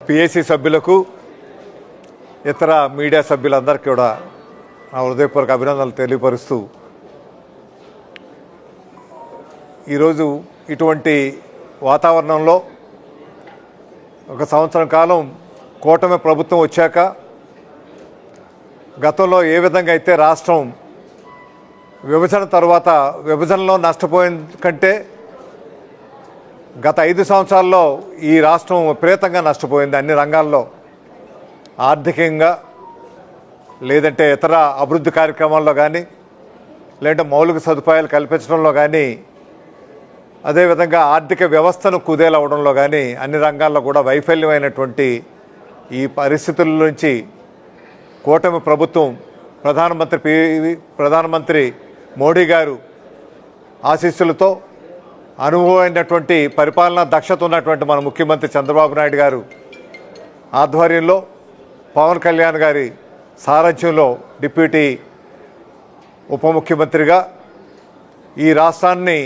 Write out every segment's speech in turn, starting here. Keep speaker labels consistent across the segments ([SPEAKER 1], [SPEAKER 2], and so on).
[SPEAKER 1] PSC సభ్యులకు ఇతర media సభ్యులందరికీ కూడా నా హృదయపూర్వక అభినందనలు తెలియపరుస్తూ ఈరోజు ఇటువంటి వాతావరణంలో ఒక సంవత్సరం కాలం కూటమి ప్రభుత్వం వచ్చాక గతంలో ఏ విధంగా అయితే రాష్ట్రం విభజన తర్వాత విభజనలో నష్టపోయిన కంటే గత 5 సంవత్సరాల్లో ఈ రాష్ట్రం విపరీతంగా నష్టపోయింది. అన్ని రంగాల్లో ఆర్థికంగా, లేదంటే ఇతర అభివృద్ధి కార్యక్రమాల్లో కానీ, లేదంటే మౌలిక సదుపాయాలు కల్పించడంలో కానీ, అదేవిధంగా ఆర్థిక వ్యవస్థను కుదేలవడంలో కానీ అన్ని రంగాల్లో కూడా వైఫల్యమైనటువంటి ఈ పరిస్థితుల నుంచి కూటమి ప్రభుత్వం ప్రధానమంత్రి మోడీ గారు ఆశీస్సులతో అనుభవమైనటువంటి పరిపాలనా దక్షత ఉన్నటువంటి మన ముఖ్యమంత్రి చంద్రబాబు నాయుడు గారు ఆధ్వర్యంలో, పవన్ కళ్యాణ్ గారి సారథ్యంలో డిప్యూటీ ఉప ముఖ్యమంత్రిగా ఈ రాష్ట్రాన్ని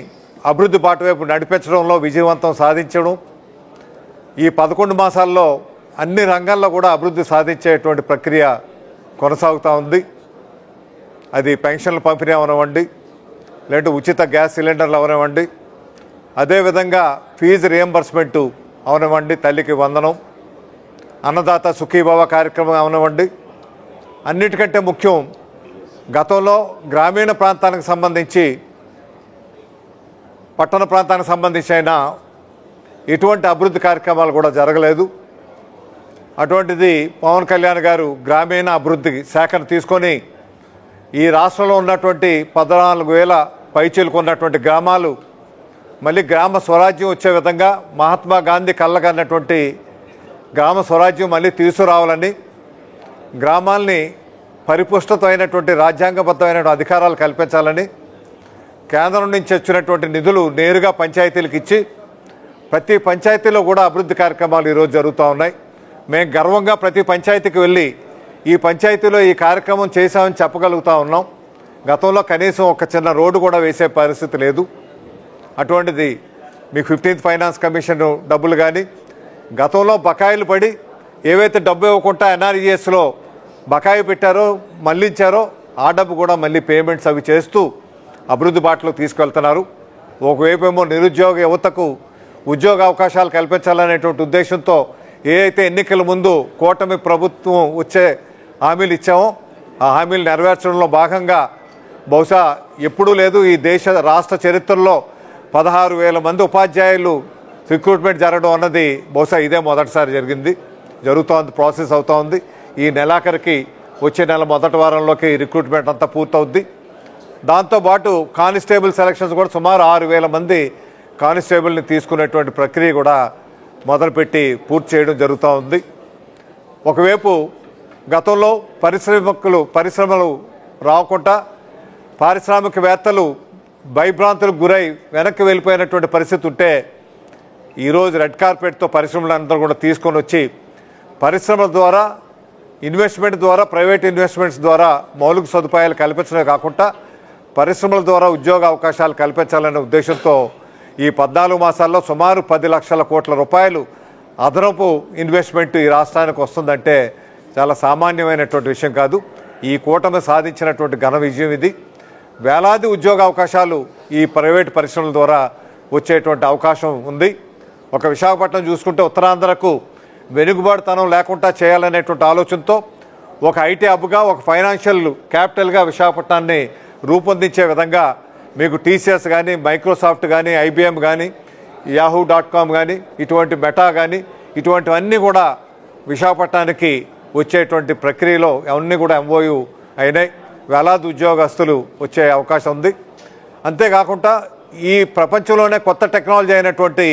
[SPEAKER 1] అభివృద్ధి బాట వైపు నడిపించడంలో విజయవంతం సాధించడం, ఈ 11 మాసాల్లో అన్ని రంగాల్లో కూడా అభివృద్ధి సాధించేటువంటి ప్రక్రియ కొనసాగుతూ ఉంది. అది పెన్షన్ల పంపిణీ అవనివ్వండి, లేదంటే ఉచిత గ్యాస్ సిలిండర్లు అవనివ్వండి, అదేవిధంగా ఫీజు రియంబర్స్మెంటు అవనివ్వండి, తల్లికి వందనం, అన్నదాత సుఖీభవ కార్యక్రమం అవనివ్వండి. అన్నిటికంటే ముఖ్యం, గతంలో గ్రామీణ ప్రాంతానికి సంబంధించి పట్టణ ప్రాంతానికి సంబంధించి అయినా ఎటువంటి అభివృద్ధి కార్యక్రమాలు కూడా జరగలేదు. అటువంటిది పవన్ కళ్యాణ్ గారు గ్రామీణ అభివృద్ధి శాఖను తీసుకొని ఈ రాష్ట్రంలో ఉన్నటువంటి 14,000 పైచీలుకున్నటువంటి గ్రామాలు మళ్ళీ గ్రామ స్వరాజ్యం వచ్చే విధంగా మహాత్మా గాంధీ కళ్ళకన్నటువంటి గ్రామ స్వరాజ్యం మళ్ళీ తీసుకురావాలని, గ్రామాల్ని పరిపుష్టత అయినటువంటి రాజ్యాంగబద్ధమైనటువంటి అధికారాలు కల్పించాలని కేంద్రం నుంచి వచ్చినటువంటి నిధులు నేరుగా పంచాయతీలకు ఇచ్చి ప్రతి పంచాయతీలో కూడా అభివృద్ధి కార్యక్రమాలు ఈరోజు జరుగుతూ ఉన్నాయి. మేము గర్వంగా ప్రతి పంచాయతీకి వెళ్ళి ఈ పంచాయతీలో ఈ కార్యక్రమం చేశామని చెప్పగలుగుతూ ఉన్నాం. గతంలో కనీసం ఒక చిన్న రోడ్డు కూడా వేసే పరిస్థితి లేదు. అటువంటిది మీకు 15th ఫైనాన్స్ కమిషన్ డబ్బులు కానీ, గతంలో బకాయిలు పడి ఏవైతే డబ్బు ఇవ్వకుండా ఎన్ఆర్ఈఎస్లో బకాయి పెట్టారో మళ్ళించారో ఆ డబ్బు కూడా మళ్ళీ పేమెంట్స్ అవి చేస్తూ అభివృద్ధి బాటలో తీసుకెళ్తున్నారు. ఒకవైపు ఏమో నిరుద్యోగ యువతకు ఉద్యోగ అవకాశాలు కల్పించాలనేటువంటి ఉద్దేశంతో ఏ అయితే ఎన్నికల ముందు కూటమి ప్రభుత్వం వచ్చే హామీలు ఇచ్చామో ఆ హామీలు నెరవేర్చడంలో భాగంగా బహుశా ఎప్పుడూ లేదు ఈ దేశ రాష్ట్ర చరిత్రలో 16,000 మంది ఉపాధ్యాయులు రిక్రూట్మెంట్ జరగడం అన్నది బహుశా ఇదే మొదటిసారి జరుగుతోంది, ప్రాసెస్ అవుతూ ఉంది. ఈ నెలాఖరికి వచ్చే నెల మొదటి వారంలోకి రిక్రూట్మెంట్ అంతా పూర్తవుద్ది. దాంతోపాటు కానిస్టేబుల్ సెలక్షన్స్ కూడా సుమారు 6,000 మంది కానిస్టేబుల్ని తీసుకునేటువంటి ప్రక్రియ కూడా మొదలుపెట్టి పూర్తి చేయడం జరుగుతూ ఉంది. ఒకవైపు గతంలో పరిశ్రమలు రాకుండా పారిశ్రామికవేత్తలు భయభ్రాంతులకు గురై వెనక్కి వెళ్ళిపోయినటువంటి పరిస్థితి ఉంటే ఈరోజు రెడ్ కార్పెట్తో పరిశ్రమలందరూ కూడా తీసుకొని వచ్చి పరిశ్రమల ద్వారా, ఇన్వెస్ట్మెంట్ ద్వారా, ప్రైవేట్ ఇన్వెస్ట్మెంట్స్ ద్వారా మౌలిక సదుపాయాలు కల్పించడమే కాకుండా పరిశ్రమల ద్వారా ఉద్యోగ అవకాశాలు కల్పించాలనే ఉద్దేశంతో ఈ 14 మాసాల్లో సుమారు 10 లక్షల కోట్ల రూపాయలు అదనపు ఇన్వెస్ట్మెంట్ ఈ రాష్ట్రానికి వస్తుందంటే చాలా సామాన్యమైనటువంటి విషయం కాదు. ఈ కూటమి సాధించినటువంటి ఘన విజయం ఇది. వేలాది ఉద్యోగ అవకాశాలు ఈ ప్రైవేటు పరిశ్రమల ద్వారా వచ్చేటువంటి అవకాశం ఉంది. ఒక విశాఖపట్నం చూసుకుంటే ఉత్తరాంధ్రకు వెనుకబాటుతనం లేకుండా చేయాలనేటువంటి ఆలోచనతో ఒక ఐటీ హబ్గా, ఒక ఫైనాన్షియల్ క్యాపిటల్గా విశాఖపట్నాన్ని రూపొందించే విధంగా మీకు టీసీఎస్ కానీ, మైక్రోసాఫ్ట్ కానీ, ఐబిఎం కానీ, yahoo.com కానీ, ఇటువంటి మెటా కానీ ఇటువంటివన్నీ కూడా విశాఖపట్నానికి వచ్చేటువంటి ప్రక్రియలో అవన్నీ కూడా ఎంఓయూ అయినాయి. వేలాది ఉద్యోగస్తులు వచ్చే అవకాశం ఉంది. అంతేకాకుండా ఈ ప్రపంచంలోనే కొత్త టెక్నాలజీ అయినటువంటి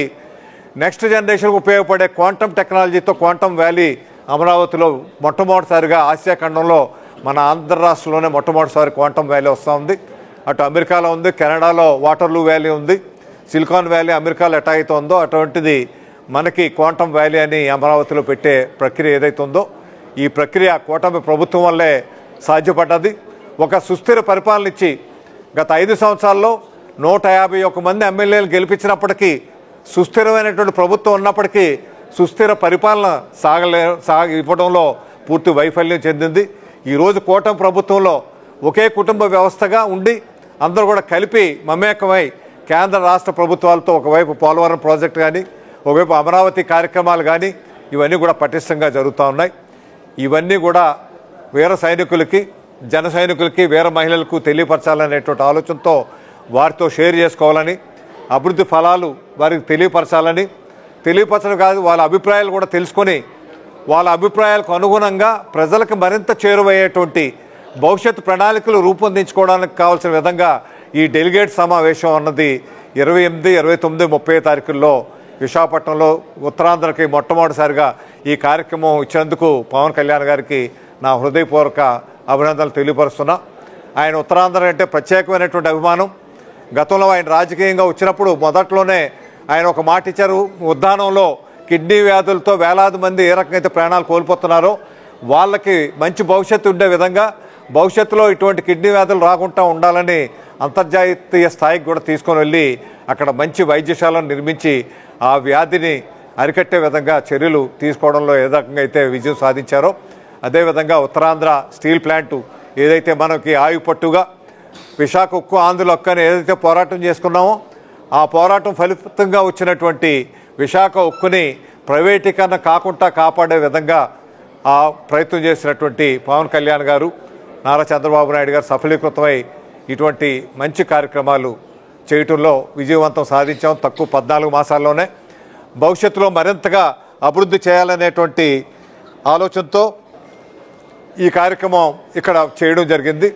[SPEAKER 1] నెక్స్ట్ జనరేషన్కి ఉపయోగపడే క్వాంటమ్ టెక్నాలజీతో క్వాంటమ్ వ్యాలీ అమరావతిలో మొట్టమొదటిసారిగా ఆసియా ఖండంలో మన ఆంధ్ర రాష్ట్రంలోనే మొట్టమొదటిసారి క్వాంటమ్ వ్యాలీ వస్తూ ఉంది. అటు అమెరికాలో ఉంది, కెనడాలో వాటర్లూ వ్యాలీ ఉంది, సిలికాన్ వ్యాలీ అమెరికాలో ఎట్లా అయితే ఉందో అటువంటిది మనకి క్వాంటమ్ వ్యాలీ అని అమరావతిలో పెట్టే ప్రక్రియ ఏదైతే ఉందో ఈ ప్రక్రియ కూటమి ప్రభుత్వం వల్లే సాధ్యపడ్డది. ఒక సుస్థిర పరిపాలన ఇచ్చి గత 5 సంవత్సరాల్లో 151 మంది ఎమ్మెల్యేలు గెలిపించినప్పటికీ, సుస్థిరమైనటువంటి ప్రభుత్వం ఉన్నప్పటికీ సుస్థిర పరిపాలన ఇవ్వడంలో పూర్తి వైఫల్యం చెందింది. ఈరోజు కూటమి ప్రభుత్వంలో ఒకే కుటుంబ వ్యవస్థగా ఉండి అందరూ కూడా కలిపి మమేకమై కేంద్ర రాష్ట్ర ప్రభుత్వాలతో ఒకవైపు పోలవరం ప్రాజెక్టు కానీ, ఒకవైపు అమరావతి కార్యక్రమాలు కానీ ఇవన్నీ కూడా పటిష్టంగా జరుగుతూ ఉన్నాయి. ఇవన్నీ కూడా వీర సైనికులకి, జన సైనికులకి, వీర మహిళలకు తెలియపరచాలనేటువంటి ఆలోచనతో వారితో షేర్ చేసుకోవాలని, అభివృద్ధి ఫలాలు వారికి తెలియపరచడం కాదు, వాళ్ళ అభిప్రాయాలు కూడా తెలుసుకొని వాళ్ళ అభిప్రాయాలకు అనుగుణంగా ప్రజలకు మరింత చేరువయ్యేటువంటి భవిష్యత్తు ప్రణాళికలు రూపొందించుకోవడానికి కావాల్సిన విధంగా ఈ డెలిగేట్ సమావేశం అన్నది 28, 29, 30 తారీఖుల్లో విశాఖపట్నంలో ఉత్తరాంధ్రకి మొట్టమొదటిసారిగా ఈ కార్యక్రమం ఇచ్చినందుకు పవన్ కళ్యాణ్ గారికి నా హృదయపూర్వక అభినందనలు తెలియపరుస్తున్నా. ఆయన ఉత్తరాంధ్ర అంటే ప్రత్యేకమైనటువంటి అభిమానం. గతంలో ఆయన రాజకీయంగా వచ్చినప్పుడు మొదట్లోనే ఆయన ఒక మాట ఇచ్చారు, ఉద్దానంలో కిడ్నీ వ్యాధులతో వేలాది మంది ఏ రకంగా అయితే ప్రాణాలు కోల్పోతున్నారో వాళ్ళకి మంచి భవిష్యత్తు ఉండే విధంగా భవిష్యత్తులో ఇటువంటి కిడ్నీ వ్యాధులు రాకుండా ఉండాలని అంతర్జాతీయ స్థాయికి కూడా తీసుకొని వెళ్ళి అక్కడ మంచి వైద్యశాలను నిర్మించి ఆ వ్యాధిని అరికట్టే విధంగా చర్యలు తీసుకోవడంలో ఏ రకంగా అయితే విజయం సాధించారో అదేవిధంగా ఉత్తరాంధ్ర స్టీల్ ప్లాంటు ఏదైతే మనకి ఆయుపట్టుగా విశాఖ ఉక్కు ఆంధ్రుల హక్కు అని ఏదైతే పోరాటం చేసుకున్నామో ఆ పోరాటం ఫలితంగా వచ్చినటువంటి విశాఖ ఉక్కుని ప్రైవేటీకరణ కాకుండా కాపాడే విధంగా ఆ ప్రయత్నం చేసినటువంటి పవన్ కళ్యాణ్ గారు, నారా చంద్రబాబు నాయుడు గారు సఫలీకృతమై ఇటువంటి మంచి కార్యక్రమాలు చేయటంలో విజయవంతం సాధించాం. తక్కువ 14 మాసాల్లోనే భవిష్యత్తులో మరింతగా అభివృద్ధి చేయాలనేటువంటి ఆలోచనతో ఈ కార్యక్రమం ఇక్కడ చేయడం జరిగింది.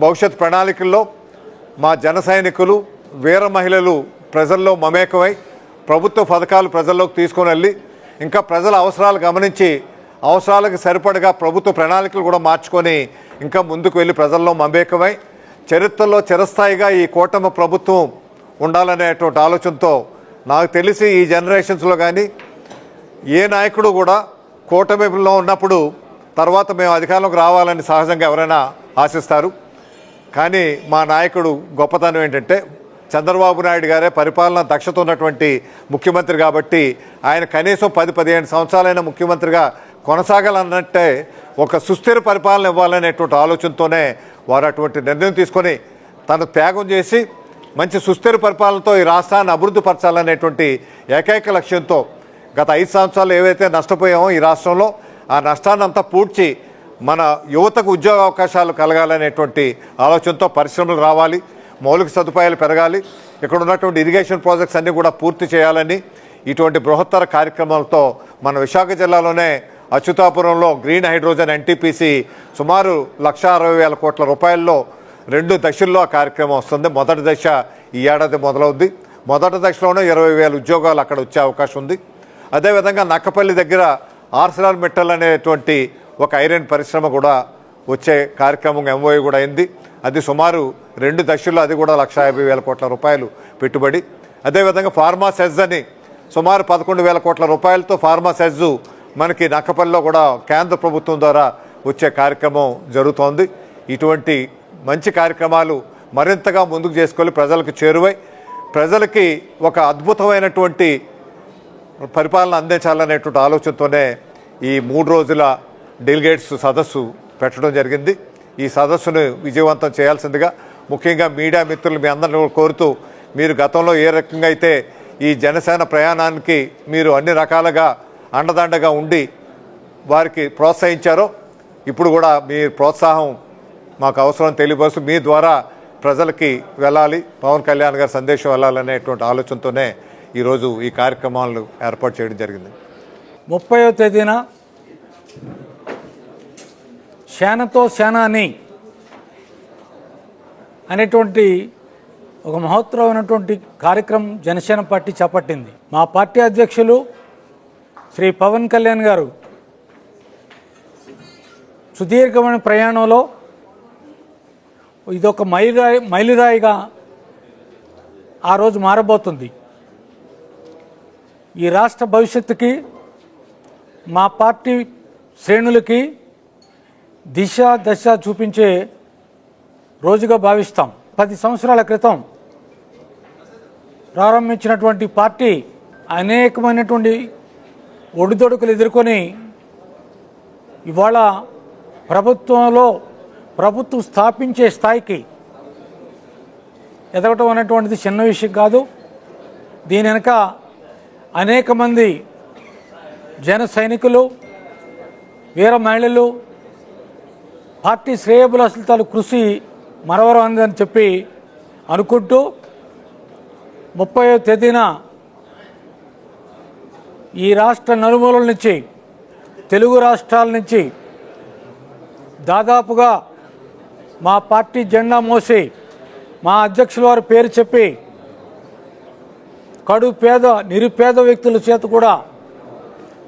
[SPEAKER 1] భవిష్యత్ ప్రణాళికల్లో మా జన సైనికులు, వీర మహిళలు ప్రజల్లో మమేకమై ప్రభుత్వ పథకాలు ప్రజల్లోకి తీసుకొని వెళ్ళి ఇంకా ప్రజల అవసరాలు గమనించి అవసరాలకు సరిపడగా ప్రభుత్వ ప్రణాళికలు కూడా మార్చుకొని ఇంకా ముందుకు వెళ్ళి ప్రజల్లో మమేకమై చరిత్రలో చిరస్థాయిగా ఈ కూటమి ప్రభుత్వం ఉండాలనేటువంటి ఆలోచనతో నాకు తెలిసి ఈ జనరేషన్స్లో కానీ ఏ నాయకుడు కూడా కూటమిలో ఉన్నప్పుడు తర్వాత మేము అధికారంలోకి రావాలని సహజంగా ఎవరైనా ఆశిస్తారు. కానీ మా నాయకుడు గొప్పతనం ఏంటంటే చంద్రబాబు నాయుడు గారే పరిపాలన దక్షత ఉన్నటువంటి ముఖ్యమంత్రి కాబట్టి ఆయన కనీసం 10-15 సంవత్సరాలైన ముఖ్యమంత్రిగా కొనసాగాలన్నట్టే ఒక సుస్థిర పరిపాలన ఇవ్వాలనేటువంటి ఆలోచనతోనే వారు అటువంటి నిర్ణయం తీసుకొని తను త్యాగం చేసి మంచి సుస్థిర పరిపాలనతో ఈ రాష్ట్రాన్ని అభివృద్ధి పరచాలనేటువంటి ఏకైక లక్ష్యంతో గత 5 సంవత్సరాలు ఏవైతే నష్టపోయామో ఈ రాష్ట్రంలో ఆ నష్టాన్ని అంతా పూడ్చి మన యువతకు ఉద్యోగ అవకాశాలు కలగాలనేటువంటి ఆలోచనతో పరిశ్రమలు రావాలి, మౌలిక సదుపాయాలు పెరగాలి, ఇక్కడ ఉన్నటువంటి ఇరిగేషన్ ప్రాజెక్ట్స్ అన్నీ కూడా పూర్తి చేయాలని ఇటువంటి బృహత్తర కార్యక్రమాలతో మన విశాఖ జిల్లాలోనే అచ్యుతాపురంలో గ్రీన్ హైడ్రోజన్ ఎన్టీపీసీ సుమారు 1,60,000 కోట్ల రూపాయల్లో 2 దశల్లో ఆ కార్యక్రమం వస్తుంది. మొదటి దశ ఈ ఏడాది మొదలవుద్ది. మొదటి దశలోనే 20,000 ఉద్యోగాలు అక్కడ వచ్చే అవకాశం ఉంది. అదేవిధంగా నక్కపల్లి దగ్గర ఆర్సెలర్ మిట్టల్ అనేటువంటి ఒక ఐరన్ పరిశ్రమ కూడా వచ్చే కార్యక్రమం ఎంఓఏ కూడా అయింది. అది సుమారు 2 దశల్లో అది కూడా 1,50,000 కోట్ల రూపాయలు పెట్టుబడి. అదేవిధంగా ఫార్మా సెజ్ అని సుమారు 11,000 కోట్ల రూపాయలతో ఫార్మా సెజ్ మనకి నక్కపల్లిలో కూడా కేంద్ర ప్రభుత్వం ద్వారా వచ్చే కార్యక్రమం జరుగుతోంది. ఇటువంటి మంచి కార్యక్రమాలు మరింతగా ముందుకు చేసుకొని ప్రజలకు చేరువై ప్రజలకి ఒక అద్భుతమైనటువంటి పరిపాలన అందించాలనేటువంటి ఆలోచనతోనే ఈ 3 రోజుల డెలిగేట్స్ సదస్సు పెట్టడం జరిగింది. ఈ సదస్సును విజయవంతం చేయాల్సిందిగా ముఖ్యంగా మీడియా మిత్రులు మీ అందరిని కోరుతూ మీరు గతంలో ఏ రకంగా అయితే ఈ జనసేన ప్రయాణానికి మీరు అన్ని రకాలుగా అండదండగా ఉండి వారికి ప్రోత్సహించారో ఇప్పుడు కూడా మీ ప్రోత్సాహం మాకు అవసరం తెలియపరుస్తూ మీ ద్వారా ప్రజలకి వెళ్ళాలి, పవన్ కళ్యాణ్ గారి సందేశం వెళ్ళాలనేటువంటి ఆలోచనతోనే ఈరోజు ఈ కార్యక్రమాలను ఏర్పాటు చేయడం జరిగింది.
[SPEAKER 2] 30వ తేదీన శానతో శానాని అనేటువంటి ఒక మహోత్తరమైనటువంటి కార్యక్రమం జనసేన పార్టీ చేపట్టింది. మా పార్టీ అధ్యక్షులు శ్రీ పవన్ కళ్యాణ్ గారు సుదీర్ఘమైన ప్రయాణంలో ఇదొక మైలురాయిగా ఆ రోజు మారబోతుంది. ఈ రాష్ట్ర భవిష్యత్తుకి మా పార్టీ శ్రేణులకి దశ చూపించే రోజుగా భావిస్తాం. 10 సంవత్సరాల క్రితం ప్రారంభించినటువంటి పార్టీ అనేకమైనటువంటి ఒడిదొడుకులు ఎదుర్కొని ఇవాళ ప్రభుత్వం స్థాపించే స్థాయికి ఎదగటం అనేటువంటిది చిన్న విషయం కాదు. దీని వెనక అనేక మంది జన సైనికులు, వీర మహిళలు, పార్టీ శ్రేయోభిలాషులతో కృషి మరవరాందని చెప్పి అనుకుంటూ 30వ తేదీన ఈ రాష్ట్ర నలుమూలల నుంచి, తెలుగు రాష్ట్రాల నుంచి దాదాపుగా మా పార్టీ జెండా మోసి మా అధ్యక్షుల వారి పేరు చెప్పి కడు పేద నిరుపేద వ్యక్తుల చేత కూడా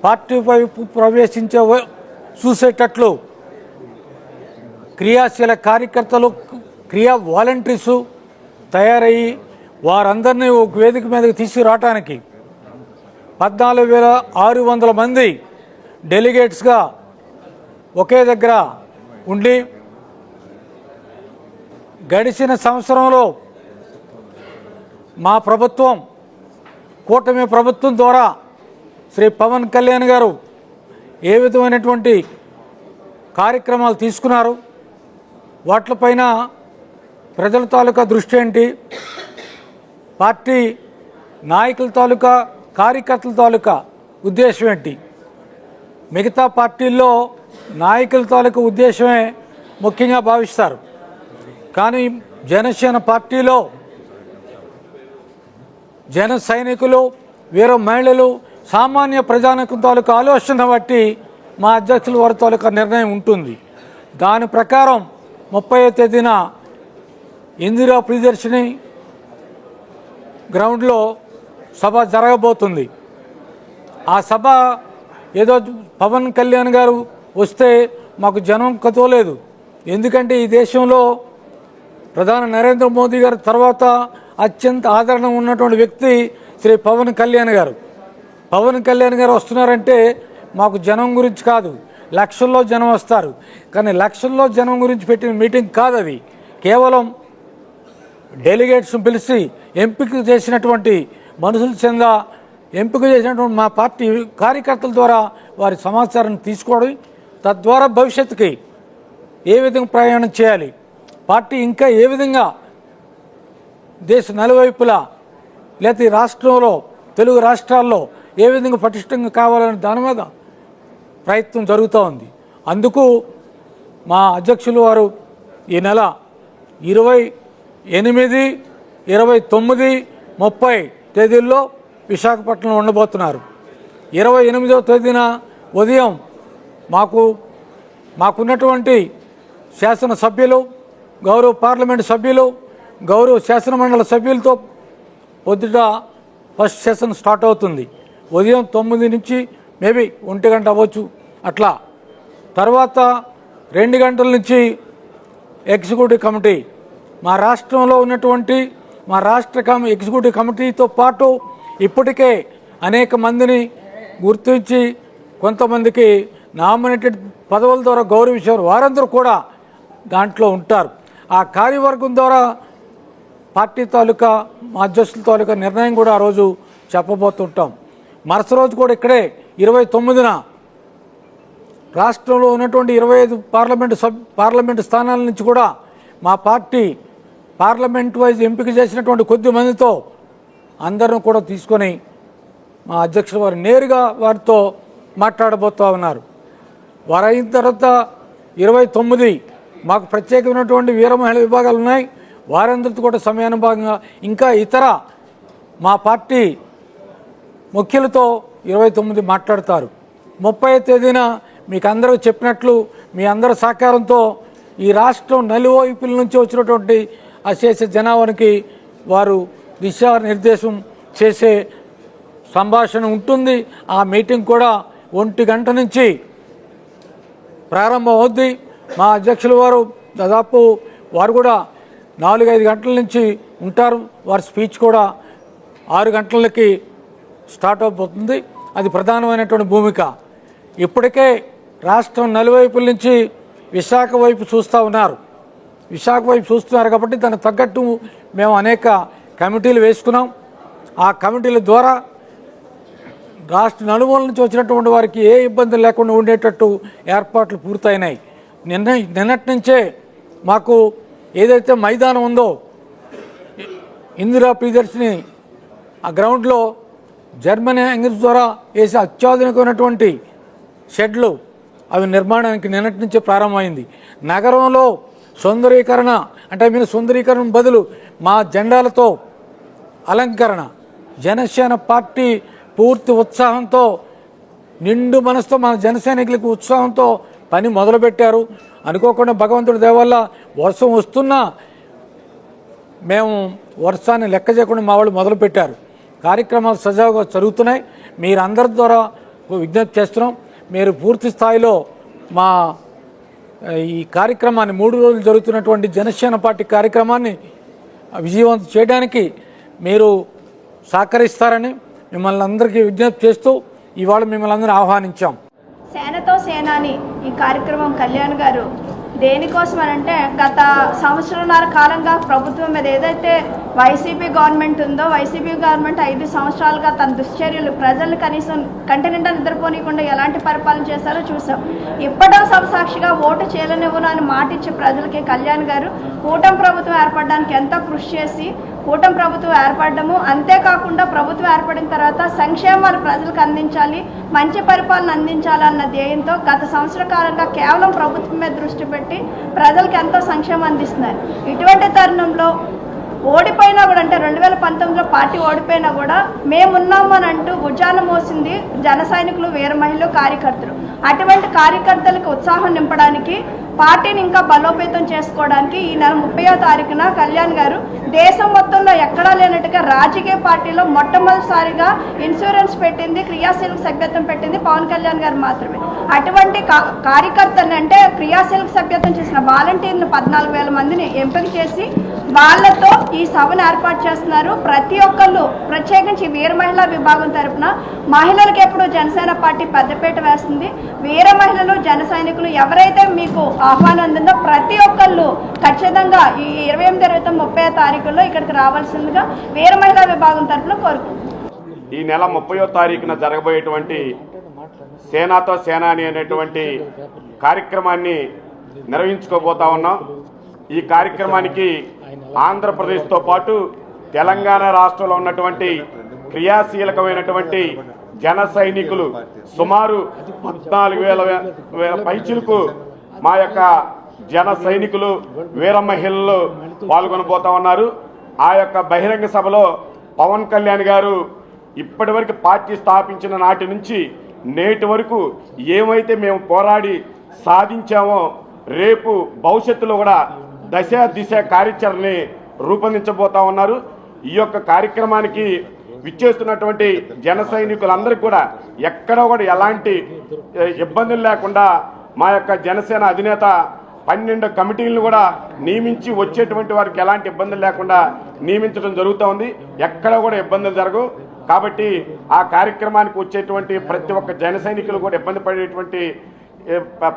[SPEAKER 2] పార్టీ వైపు ప్రవేశించే చూసేటట్లు క్రియాశీల కార్యకర్తలు, క్రియా వాలంటీర్సు తయారయ్యి వారందరినీ ఒక వేదిక మీదకి తీసుకురావటానికి 14,600 మంది డెలిగేట్స్గా ఒకే దగ్గర ఉండి గడిచిన సంవత్సరంలో మా ప్రభుత్వం, కూటమి ప్రభుత్వం ద్వారా శ్రీ పవన్ కళ్యాణ్ గారు ఏ విధమైనటువంటి కార్యక్రమాలు తీసుకున్నారు, వాటిపైన ప్రజల తాలూకా దృష్టి ఏంటి, పార్టీ నాయకుల తాలూకా, కార్యకర్తల తాలూకా ఉద్దేశం ఏంటి. మిగతా పార్టీల్లో నాయకుల తాలూకా ఉద్దేశమే ముఖ్యంగా భావిస్తారు. కానీ జనసేన పార్టీలో జన సైనికులు, వీర మహిళలు, సామాన్య ప్రజానికం తాలూకా ఆలోచన బట్టి మా అధ్యక్షుల వారి తాలూకా నిర్ణయం ఉంటుంది. దాని ప్రకారం 30వ తేదీన ఇందిరా ప్రియదర్శిని గ్రౌండ్లో సభ జరగబోతుంది. ఆ సభ ఏదో పవన్ కళ్యాణ్ గారు వస్తే మాకు జనం కతోలేదు. ఎందుకంటే ఈ దేశంలో ప్రధాని నరేంద్ర మోదీ గారి తర్వాత అత్యంత ఆదరణ ఉన్నటువంటి వ్యక్తి శ్రీ పవన్ కళ్యాణ్ గారు. పవన్ కళ్యాణ్ గారు వస్తున్నారంటే మాకు జనం గురించి కాదు, లక్షల్లో జనం వస్తారు. కానీ లక్షల్లో జనం గురించి పెట్టిన మీటింగ్ కాదు అది. కేవలం డెలిగేట్స్ను పిలిచి ఎంపిక చేసినటువంటి మనుషుల చెంద ఎంపిక చేసినటువంటి మా పార్టీ కార్యకర్తల ద్వారా వారి సమాచారాన్ని తీసుకోవడం, తద్వారా భవిష్యత్తుకి ఏ విధంగా ప్రయాణం చేయాలి, పార్టీ ఇంకా ఏ విధంగా దేశ నలువైపులా లేకపోతే ఈ రాష్ట్రంలో, తెలుగు రాష్ట్రాల్లో ఏ విధంగా పటిష్టంగా కావాలనే దాని మీద ప్రయత్నం జరుగుతూ ఉంది. అందుకు మా అధ్యక్షులు వారు ఈ నెల 28, 29, 30 తేదీల్లో విశాఖపట్నంలో ఉండబోతున్నారు. 28వ తేదీన ఉదయం మాకున్నటువంటి శాసనసభ్యులు, గౌరవ పార్లమెంటు సభ్యులు, గౌరవ శాసనమండలి సభ్యులతో పొద్దుట ఫస్ట్ సెషన్ స్టార్ట్ అవుతుంది. ఉదయం 9 నుంచి మేబీ 1 గంట అవ్వచ్చు అట్లా. తర్వాత 2 గంటల నుంచి ఎగ్జిక్యూటివ్ కమిటీ, మా రాష్ట్రంలో ఉన్నటువంటి మా రాష్ట్ర ఎగ్జిక్యూటివ్ కమిటీతో పాటు ఇప్పటికే అనేక మందిని గుర్తించి కొంతమందికి నామినేటెడ్ పదవుల ద్వారా గౌరవించారు. వారందరూ కూడా దాంట్లో ఉంటారు. ఆ కార్యవర్గం ద్వారా పార్టీ తాలూకా మా అధ్యక్షుల తాలూకా నిర్ణయం కూడా ఆ రోజు చెప్పబోతుంటాం. మరుసటి రోజు కూడా ఇక్కడే 29న రాష్ట్రంలో ఉన్నటువంటి 25 పార్లమెంటు స్థానాల నుంచి కూడా మా పార్టీ పార్లమెంట్ వైజ్ ఎంపిక చేసినటువంటి కొద్ది మందితో అందరిని కూడా తీసుకొని మా అధ్యక్షులు వారు నేరుగా వారితో మాట్లాడబోతూ ఉన్నారు. వారు అయిన తర్వాత 29 మాకు ప్రత్యేకమైనటువంటి వీర మహిళా విభాగాలు ఉన్నాయి. వారందరితో కూడా సమయానుభాగంగా ఇంకా ఇతర మా పార్టీ ముఖ్యులతో 29 మాట్లాడతారు. 30వ తేదీన మీకు అందరూ చెప్పినట్లు మీ అందరి సహకారంతో ఈ రాష్ట్రం నలువైపుల నుంచి వచ్చినటువంటి అశేష జనాభానికి వారు దిశానిర్దేశం చేసే సంభాషణ ఉంటుంది. ఆ మీటింగ్ కూడా 1 గంట నుంచి ప్రారంభం అవుద్ది. మా అధ్యక్షుల వారు దాదాపు వారు కూడా 4-5 గంటల నుంచి ఉంటారు. వారి స్పీచ్ కూడా 6 గంటలకి స్టార్ట్ అయిపోతుంది. అది ప్రధానమైనటువంటి భూమిక. ఇప్పటికే రాష్ట్రం నలువైపుల నుంచి విశాఖ వైపు చూస్తూ ఉన్నారు. విశాఖ వైపు చూస్తున్నారు కాబట్టి దానికి తగ్గట్టు మేము అనేక కమిటీలు వేసుకున్నాం. ఆ కమిటీల ద్వారా రాష్ట్ర నలుమూల నుంచి వచ్చినటువంటి వారికి ఏ ఇబ్బంది లేకుండా ఉండేటట్టు ఏర్పాట్లు పూర్తయినాయి. నిన్నటి నుంచే మాకు ఏదైతే మైదానం ఉందో ఇందిరా ప్రియదర్శిని ఆ గ్రౌండ్లో జర్మనీ ఇంగ్లీష్ ద్వారా వేసే అత్యాధునికమైనటువంటి షెడ్లు అవి నిర్మాణానికి నిన్నటి నుంచే ప్రారంభమైంది. నగరంలో సుందరీకరణ అంటే మీరు సుందరీకరణ బదులు మా జెండాలతో అలంకరణ, జనసేన పార్టీ పూర్తి ఉత్సాహంతో నిండు మనసుతో మన జన సైనికులకు ఉత్సాహంతో పని మొదలుపెట్టారు. అనుకోకుండా భగవంతుడి దయ వల్ల వర్షం వస్తున్నా మేము వర్షాన్ని లెక్క చేయకుండా మా వాళ్ళు మొదలుపెట్టారు. కార్యక్రమాలు సజావుగా జరుగుతున్నాయి. మీరందరి ద్వారా విజ్ఞప్తి చేస్తున్నాం, మీరు పూర్తి స్థాయిలో మా ఈ కార్యక్రమాన్ని 3 రోజులు జరుగుతున్నటువంటి జనసేన పార్టీ కార్యక్రమాన్ని విజయవంతం చేయడానికి మీరు సహకరిస్తారని మిమ్మల్ని అందరికీ విజ్ఞప్తి చేస్తూ ఇవాళ మిమ్మల్ని అందరూ ఆహ్వానించాం.
[SPEAKER 3] సేనతో సేనాని ఈ కార్యక్రమం కళ్యాణ్ గారు దేనికోసం అంటే గత సంవత్సరంన్నర కాలంగా ప్రభుత్వం మీద ఏదైతే వైసీపీ గవర్నమెంట్ ఉందో వైసీపీ గవర్నమెంట్ 5 సంవత్సరాలుగా తన దుశ్చర్యలు ప్రజలు కనీసం కంటి నిండా నిద్రపోనీయకుండా ఎలాంటి పరిపాలన చేశారో చూసాం. ఇప్పటో సమసాక్షిగా ఓటు చేయలేనివ్వను అని మాటిచ్చే ప్రజలకి కళ్యాణ్ గారు కూటమి ప్రభుత్వం ఏర్పడడానికి ఎంతో కృషి చేసి కూటమి ప్రభుత్వం ఏర్పడము, అంతేకాకుండా ప్రభుత్వం ఏర్పడిన తర్వాత సంక్షేమాలు ప్రజలకు అందించాలి, మంచి పరిపాలన అందించాలన్న ధ్యేయంతో గత సంవత్సర కాలంగా కేవలం ప్రభుత్వం మీద దృష్టి పెట్టి ప్రజలకు ఎంతో సంక్షేమం అందిస్తున్నారు. ఇటువంటి తరుణంలో ఓడిపోయినా కూడా అంటే 2019లో పార్టీ ఓడిపోయినా కూడా మేమున్నాము అని అంటూ భుజాన మోసింది జన సైనికులు, వీర మహిళలు, కార్యకర్తలు. అటువంటి కార్యకర్తలకు ఉత్సాహం నింపడానికి పార్టీని ఇంకా బలోపేతం చేసుకోవడానికి ఈ నెల 30వ తారీఖున కళ్యాణ్ గారు దేశం మొత్తంలో ఎక్కడా లేనట్టుగా రాజకీయ పార్టీలో మొట్టమొదటిసారిగా ఇన్సూరెన్స్ పెట్టింది, క్రియాశీలక సభ్యత్వం పెట్టింది పవన్ కళ్యాణ్ గారు మాత్రమే. అటువంటి కార్యకర్తలు అంటే క్రియాశీలక సభ్యత్వం చేసిన వాలంటీర్లు 14,000 మందిని ఎంపిక చేసి వాళ్ళతో ఈ సభను ఏర్పాటు చేస్తున్నారు. ప్రతి ఒక్కళ్ళు ప్రత్యేకించి వీర మహిళా విభాగం తరఫున మహిళలకు ఎప్పుడు జనసేన పార్టీ పెద్దపీట వేస్తుంది. వీర మహిళలు, జన సైనికులు ఎవరైతే మీకు ఆహ్వానం అందిందో ప్రతి ఒక్కళ్ళు ఖచ్చితంగా ఈ 28, 30వ తారీఖుల్లో ఇక్కడికి రావాల్సిందిగా వీర మహిళా విభాగం తరఫున కోరుకుంటున్నాం.
[SPEAKER 4] ఈ నెల 30వ తారీఖున జరగబోయేటువంటి సేనాతో సేనాని అనేటువంటి కార్యక్రమాన్ని నిర్వహించుకోబోతా ఉన్నాం. ఈ కార్యక్రమానికి ఆంధ్రప్రదేశ్తో పాటు తెలంగాణ రాష్ట్రంలో ఉన్నటువంటి క్రియాశీలకమైనటువంటి జన సైనికులు సుమారు 14,000 పైచిలకు మా యొక్క జన సైనికులు, వీర మహిళలు పాల్గొనబోతా ఉన్నారు. ఆ యొక్క బహిరంగ సభలో పవన్ కళ్యాణ్ గారు ఇప్పటివరకు పార్టీ స్థాపించిన నాటి నుంచి నేటి వరకు ఏమైతే మేము పోరాడి సాధించామో రేపు భవిష్యత్తులో కూడా దశ దిశ కార్యాచరణని రూపొందించబోతా ఉన్నారు. ఈ యొక్క కార్యక్రమానికి విచ్చేస్తున్నటువంటి జన సైనికులందరికీ కూడా ఎక్కడ కూడా ఎలాంటి ఇబ్బందులు లేకుండా మా యొక్క జనసేన అధినేత 12 కమిటీలను కూడా నియమించి వచ్చేటువంటి వారికి ఎలాంటి ఇబ్బందులు లేకుండా నియమించడం జరుగుతూ ఉంది. ఎక్కడ కూడా ఇబ్బందులు జరగవు. కాబట్టి ఆ కార్యక్రమానికి వచ్చేటువంటి ప్రతి ఒక్క జన సైనికులు కూడా ఇబ్బంది పడేటువంటి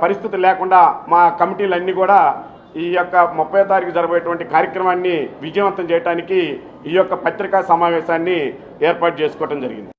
[SPEAKER 4] పరిస్థితి లేకుండా మా కమిటీలన్నీ కూడా ఈ యొక్క 30వ తారీఖు జరగబోయేటువంటి కార్యక్రమాన్ని విజయవంతం చేయడానికి ఈ యొక్క పత్రికా సమావేశాన్ని ఏర్పాటు చేసుకోవడం జరిగింది.